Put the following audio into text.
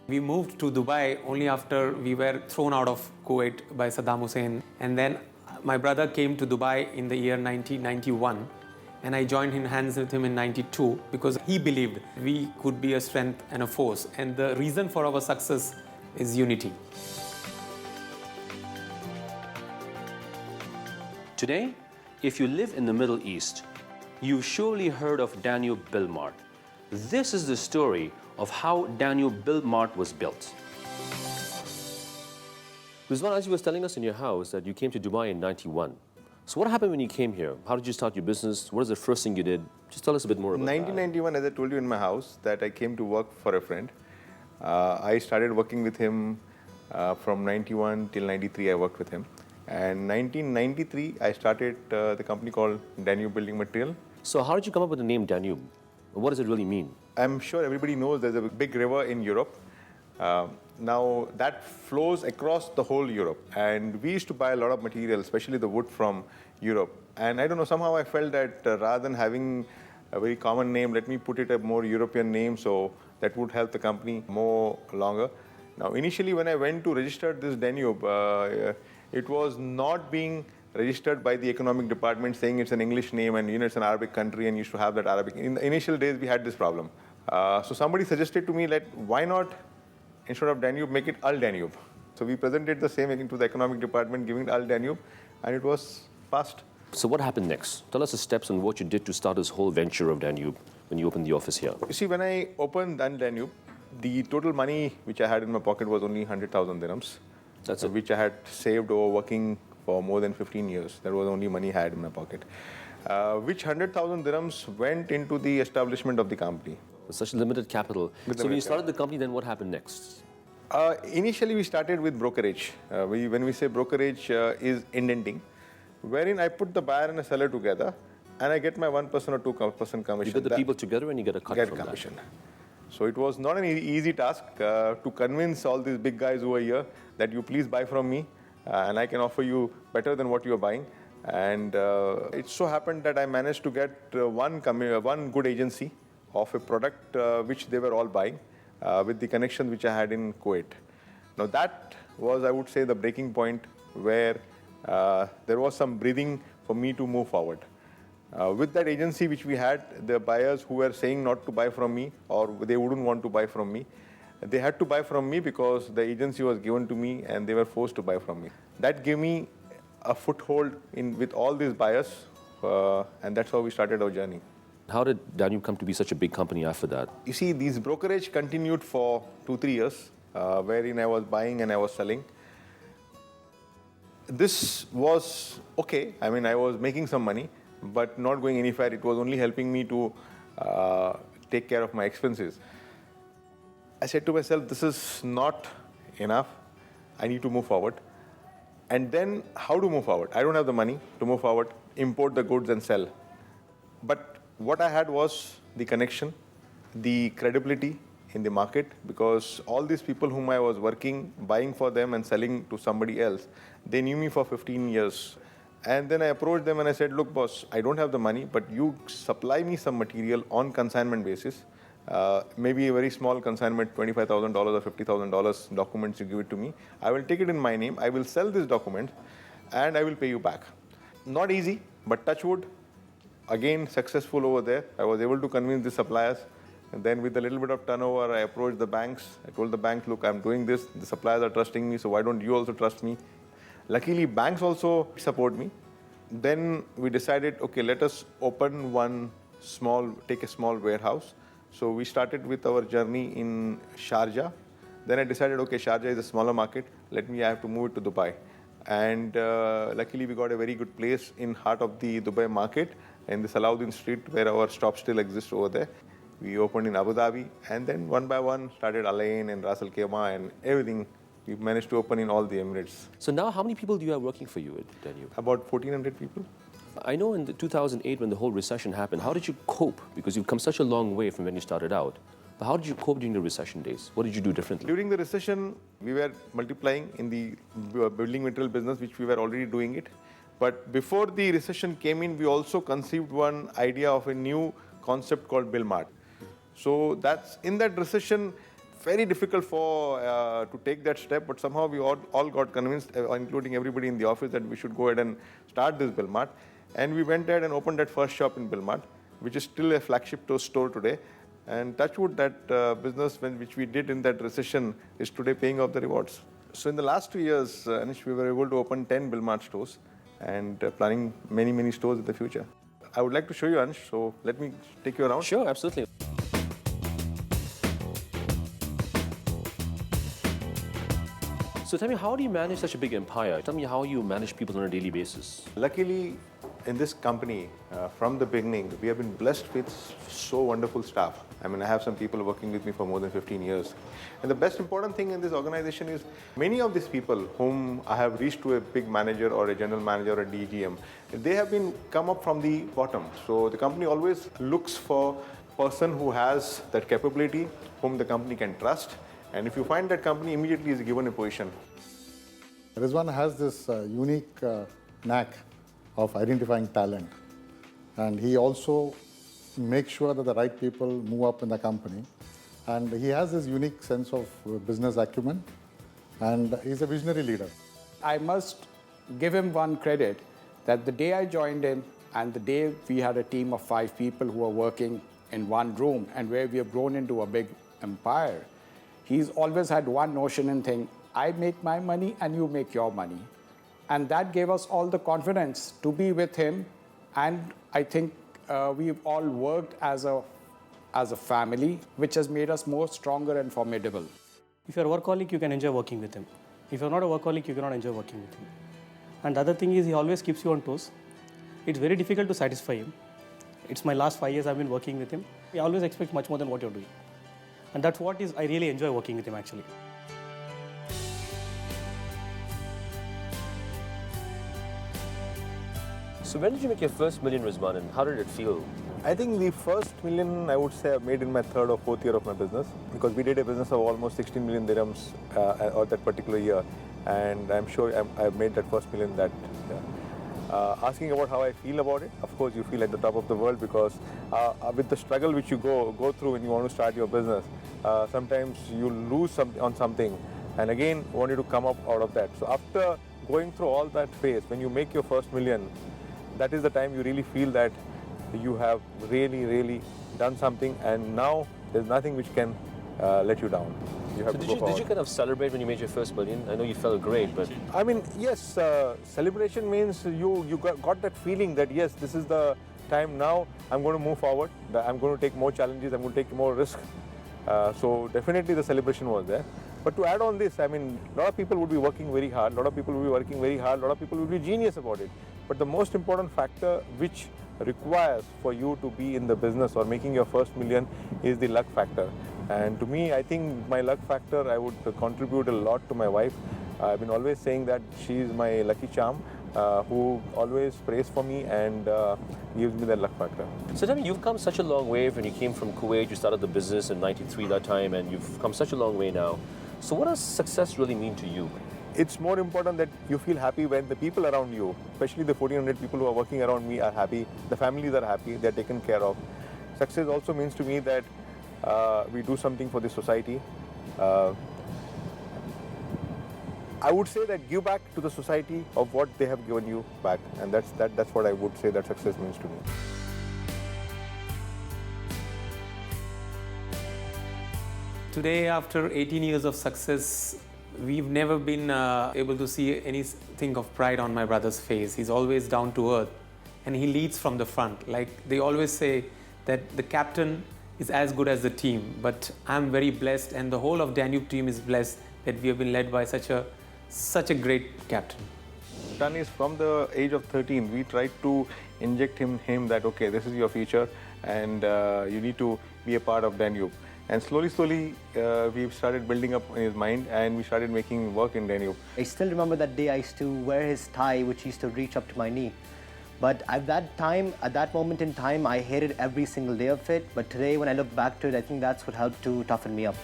We moved to Dubai only after we were thrown out of Kuwait by Saddam Hussein. And then my brother came to Dubai in the year 1991. And I joined hands with him in 92 because he believed we could be a strength and a force. And the reason for our success is unity. Today, if you live in the Middle East, you've surely heard of Danube Bilmart. This is the story of how Danube Bilmart was built. Rizwan, as you were telling us in your house that you came to Dubai in 91. So what happened when you came here? How did you start your business? What is the first thing you did? Just tell us a bit more about 1991, as I told you in my house, that I came to work for a friend. I started working with him from 91 till 93, I worked with him. And 1993, I started the company called Danube Building Material. So how did you come up with the name Danube? What does it really mean? I'm sure everybody knows there's a big river in Europe. Now that flows across the whole Europe. And we used to buy a lot of material, especially the wood from Europe. And I don't know, somehow I felt that rather than having a very common name, let me put it a more European name, so that would help the company more longer. Now initially when I went to register this Danube, it was not being registered by the economic department, saying it's an English name and it's an Arabic country and used to have that Arabic. In the initial days, we had this problem. So somebody suggested to me that why not, instead of Danube, make it Al Danube. So we presented the same to the economic department, giving it Al Danube, and it was passed. So what happened next? Tell us the steps on what you did to start this whole venture of Danube when you opened the office here. You see, when I opened Al Danube, the total money which I had in my pocket was only 100,000 dirhams. That's it. Which I had saved over working for more than 15 years. That was the only money I had in my pocket. Which 100,000 dirhams went into the establishment of the company. With such limited capital. So when you started the company, then what happened next? Initially, we started with brokerage. When we say brokerage is indenting, wherein I put the buyer and a seller together, and I get my 1% or 2% commission. You get the people together and you get a cut from commission. So it was not an easy task to convince all these big guys over here that you please buy from me and I can offer you better than what you're buying. And it so happened that I managed to get one good agency of a product which they were all buying with the connection which I had in Kuwait. Now that was, I would say, the breaking point where there was some breathing for me to move forward. With that agency which we had, the buyers who were saying not to buy from me or they wouldn't want to buy from me, they had to buy from me because the agency was given to me and they were forced to buy from me. That gave me a foothold with all these buyers and that's how we started our journey. How did Danube come to be such a big company after that? You see, these brokerage continued for 2-3 years wherein I was buying and I was selling. This was okay. I mean, I was making some money, but not going any far. It was only helping me to take care of my expenses. I said to myself, this is not enough. I need to move forward. And then how to move forward? I don't have the money to move forward, import the goods and sell. But what I had was the connection, the credibility in the market, because all these people whom I was working, buying for them and selling to somebody else, they knew me for 15 years. And then I approached them and I said, look, boss, I don't have the money, but you supply me some material on consignment basis. Maybe a very small consignment, $25,000 or $50,000 documents, you give it to me. I will take it in my name. I will sell this document and I will pay you back. Not easy, but touch wood. Again, successful over there. I was able to convince the suppliers. And then with a little bit of turnover, I approached the banks. I told the banks, look, I'm doing this. The suppliers are trusting me, so why don't you also trust me? Luckily, banks also support me. Then we decided, okay, let us open take a small warehouse. So we started with our journey in Sharjah. Then I decided, okay, Sharjah is a smaller market. I have to move it to Dubai. And luckily, we got a very good place in heart of the Dubai market, in the Salahuddin Street, where our shop still exists over there. We opened in Abu Dhabi, and then one by one started Attain and Ras Al Khaimah and everything. We managed to open in all the Emirates. So now how many people do you have working for you at Danube? About 1,400 people. I know in 2008 when the whole recession happened, how did you cope? Because you've come such a long way from when you started out. But how did you cope during the recession days? What did you do differently? During the recession, we were multiplying in the building material business, which we were already doing it. But before the recession came in, we also conceived one idea of a new concept called Bilmart. So in that recession, very difficult to take that step, but somehow we all got convinced, including everybody in the office, that we should go ahead and start this Bilmart. And we went ahead and opened that first shop in Bilmart, which is still a flagship store today. And touch wood, that business which we did in that recession is today paying off the rewards. So in the last 2 years, Anish, we were able to open 10 Bilmart stores and planning many, many stores in the future. I would like to show you, Anish, so let me take you around. Sure, absolutely. So tell me, how do you manage such a big empire? Tell me how you manage people on a daily basis. Luckily, in this company, from the beginning, we have been blessed with so wonderful staff. I mean, I have some people working with me for more than 15 years. And the best important thing in this organization is many of these people whom I have reached to a big manager or a general manager or a DGM, they have been come up from the bottom. So the company always looks for a person who has that capability, whom the company can trust. And if you find that company, immediately is given a position. Rizwan has this unique knack of identifying talent. And he also makes sure that the right people move up in the company. And he has this unique sense of business acumen. And he's a visionary leader. I must give him one credit that the day I joined in and the day we had a team of 5 people who were working in one room and where we have grown into a big empire, he's always had one notion and thing: I make my money and you make your money. And that gave us all the confidence to be with him. And I think we've all worked as a family, which has made us more stronger and formidable. If you're a workaholic, you can enjoy working with him. If you're not a workaholic, you cannot enjoy working with him. And the other thing is, he always keeps you on toes. It's very difficult to satisfy him. It's my last 5 years I've been working with him. He always expects much more than what you're doing. And that's what I really enjoy working with him, actually. So when did you make your first million, Rizwan, and how did it feel? I think the first million, I would say, I made in my 3rd or 4th year of my business, because we did a business of almost 16 million dirhams or that particular year. And I'm sure I've made that first million that year. Asking about how I feel about it, of course you feel at the top of the world, because with the struggle which you go through when you want to start your business, sometimes you lose on something and again want you to come up out of that. So after going through all that phase, when you make your first million, that is the time you really feel that you have really, really done something, and now there's nothing which can let you down. You have So to go forward. did you kind of celebrate when you made your first million? I know you felt great, but... I mean, yes, celebration means you got that feeling that, yes, this is the time now, I'm going to move forward, I'm going to take more challenges, I'm going to take more risk. So definitely the celebration was there. But to add on this, I mean, a lot of people would be working very hard, a lot of people will be working very hard, a lot of people will be genius about it. But the most important factor which requires for you to be in the business or making your first million is the luck factor. And to me, I think my luck factor, I would contribute a lot to my wife. I've been always saying that she's my lucky charm, who always prays for me and gives me that luck factor. So tell me, you've come such a long way when you came from Kuwait. You started the business in '93 that time, and you've come such a long way now. So what does success really mean to you? It's more important that you feel happy when the people around you, especially the 1,400 people who are working around me, are happy, the families are happy, they're taken care of. Success also means to me that we do something for the society. I would say that give back to the society of what they have given you back, and that's what I would say that success means to me. Today, after 18 years of success, we've never been able to see anything of pride on my brother's face. He's always down to earth, and he leads from the front. Like they always say that the captain is as good as the team, but I'm very blessed, and the whole of Danube team is blessed that we have been led by such a great captain. Tan is from the age of 13, we tried to inject him that, okay, this is your future, and you need to be a part of Danube. And slowly, we've started building up in his mind, and we started making work in Danube. I still remember that day I used to wear his tie, which used to reach up to my knee. But at that moment in time, I hated every single day of it. But today, when I look back to it, I think that's what helped to toughen me up.